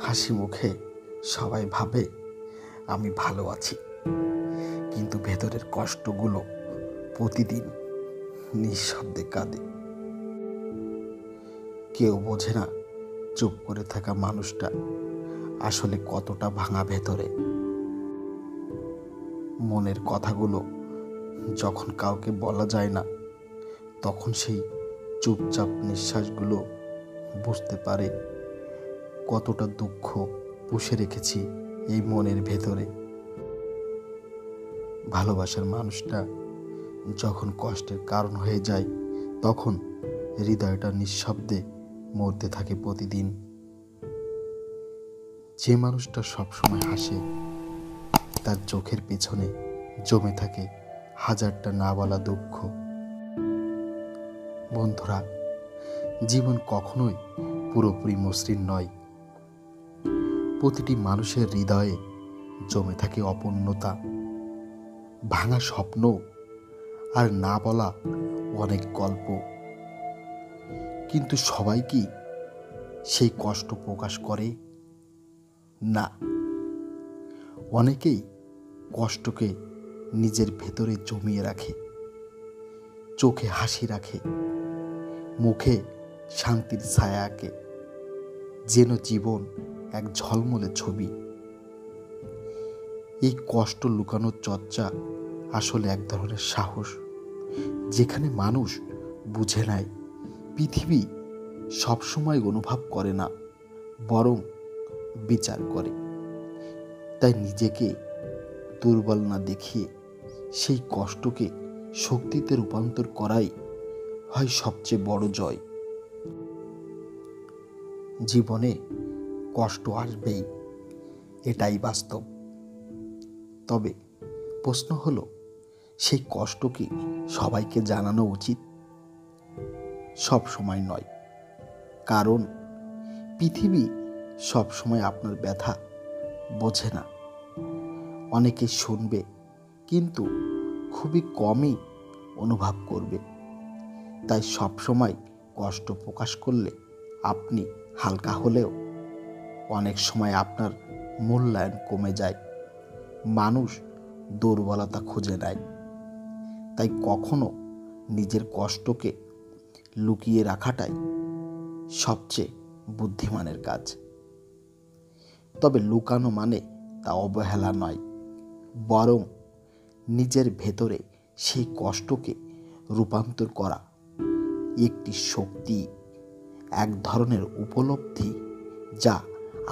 হাসি মুখে সবাই ভাবে আমি ভালো আছি, কিন্তু ভেতরের কষ্টগুলো প্রতিদিন নিঃশব্দে কাঁদে। কেউ বোঝে না চুপ করে থাকা মানুষটা আসলে কতটা ভাঙা ভেতরে। মনের কথাগুলো যখন কাউকে বলা যায় না, তখন সেই চুপচাপ নিঃশ্বাসগুলো বুঝতে পারে কতটা দুঃখ পুষে রেখেছি এই মনের ভেতরে। ভালোবাসার মানুষটা যখন কষ্টের কারণ হয়ে যায়, তখন হৃদয়টা নিঃশব্দে মরতে থাকে প্রতিদিন। যে মানুষটা সবসময় হাসে, তার চোখের পেছনে জমে থাকে হাজারটা না বলা দুঃখ। বন্ধুরা, জীবন কখনোই পুরোপুরি মসৃণ নয়। প্রতিটি মানুষের হৃদয়ে জমে থাকে অপূর্ণতা, ভাঙা স্বপ্ন আর না বলা অনেক গল্প। কিন্তু সবাই কি সেই কষ্ট প্রকাশ করে? না, অনেকেই কষ্টকে নিজের ভেতরে জমিয়ে রাখে, চোখে হাসি রাখে, মুখে শান্তির ছায়া আঁকে, যেন জীবন এক ঝলমলে ছবি। এই কষ্ট লুকানোর চর্চা আসলে এক ধরনের সাহস, যেখানে মানুষ বুঝে নেয় পৃথিবী সবসময় অনুভব করে না, বরং বিচার করে। তাই নিজেকে দুর্বল না দেখিয়ে সেই কষ্টকে শক্তিতে রূপান্তর করাই হয় সবচেয়ে বড় জয়। জীবনে কষ্ট আসবেই, এটাই বাস্তব। তবে প্রশ্ন হলো, সেই কষ্ট কি সবাইকে জানানো উচিত? সব সময় নয়, কারণ পৃথিবী সব সময় আপনার ব্যথা বোঝে না। অনেকে শুনবে, কিন্তু খুবই কমই অনুভব করবে। তাই সব সময় কষ্ট প্রকাশ করলে আপনি হালকা হলেও অনেক সময় আপনার মূল্যায়ন কমে যায়। মানুষ দুর্বলতা খুঁজে নেয়, তাই কখনো নিজের কষ্টকে লুকিয়ে রাখাটাই সবচেয়ে বুদ্ধিমানের কাজ। তবে লুকানো মানে তা অবহেলা নয়, বরং নিজের ভেতরে সেই কষ্টকে রূপান্তর করা একটি শক্তি, এক ধরনের উপলব্ধি, যা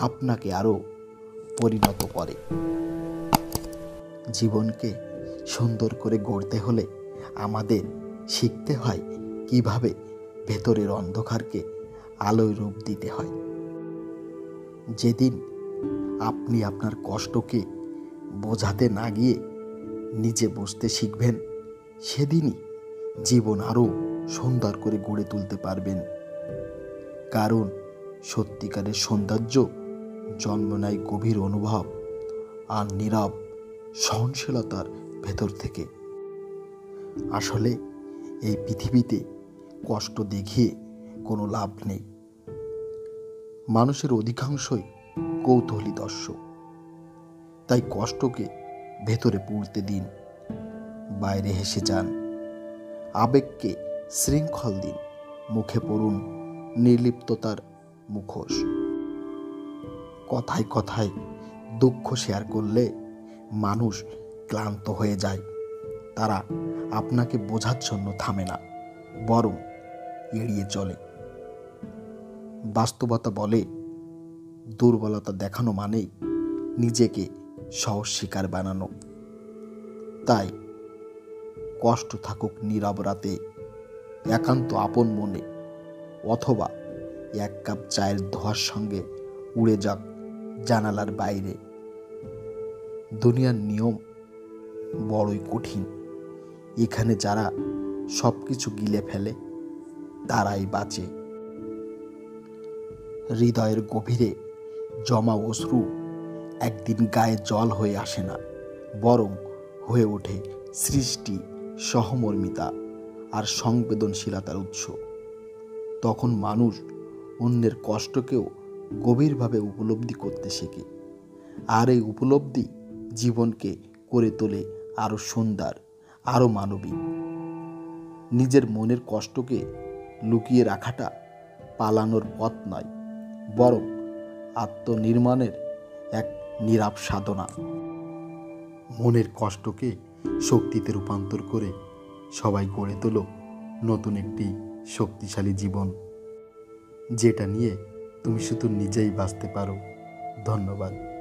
আপনাকে আরও পরিণত করে। জীবনকে সুন্দর করে গড়তে হলে আমাদের শিখতে হয় কিভাবে ভেতরের অন্ধকারকে আলোয় রূপ দিতে হয়। যেদিন আপনি আপনার কষ্টকে বোঝাতে না গিয়ে নিজে বুঝতে শিখবেন, সেদিনই জীবন আরও সুন্দর করে গড়ে তুলতে পারবেন। কারণ সত্যিকারের সৌন্দর্য জন্ম নেয় গভীর অনুভব আর নীরব সহনশীলতার ভেতর থেকে। আসলে এই পৃথিবীতে কষ্ট দেখিয়ে কোনো লাভ নেই। মানুষের অধিকাংশই কৌতূহলী দর্শক, তাই কষ্টকে ভেতরে পুড়তে দিন, বাইরে হেসে যান, আবেগকে শৃঙ্খল দিন, মুখে পড়ুন নির্লিপ্ততার মুখোশ। কথায় কথায় দুঃখ শেয়ার করলে মানুষ ক্লান্ত হয়ে যায়। তারা আপনাকে বোঝার জন্য থামে না, বরং এড়িয়ে চলে। বাস্তবতা বলে, দুর্বলতা দেখানো মানেই নিজেকে সহজ শিকার বানানো। তাই কষ্ট থাকুক নীরব রাতে, একান্ত আপন মনে, অথবা এক কাপ চায়ের ধোঁয়ার সঙ্গে উড়ে যাক জানালার বাইরে। দুনিয়ার নিয়ম বড়ই কঠিন। এখানে যারা সব কিছু গিলে ফেলে তারাই বাঁচে। হৃদয়ের গভীরে জমা অশ্রু একদিন গায়ে জল হয়ে আসে না, বরং হয়ে ওঠে সৃষ্টি, সহমর্মিতা আর সংবেদনশীলতার উৎস। তখন মানুষ অন্যের কষ্টকেও গভীরভাবে উপলব্ধি করতে শেখে। আর এই উপলব্ধি জীবনকে করে তোলে আরও সুন্দর, আরও মানবিক। নিজের মনের কষ্টকে লুকিয়ে রাখাটা পালানোর পথ নয়, বরং আত্মনির্মাণের এক নীরব সাধনা। মনের কষ্টকে শক্তিতে রূপান্তর করে সবাই গড়ে তোলো নতুন একটি শক্তিশালী জীবন, যেটা নিয়ে তুমি শুধু নিজেই বাঁচতে পারো। ধন্যবাদ।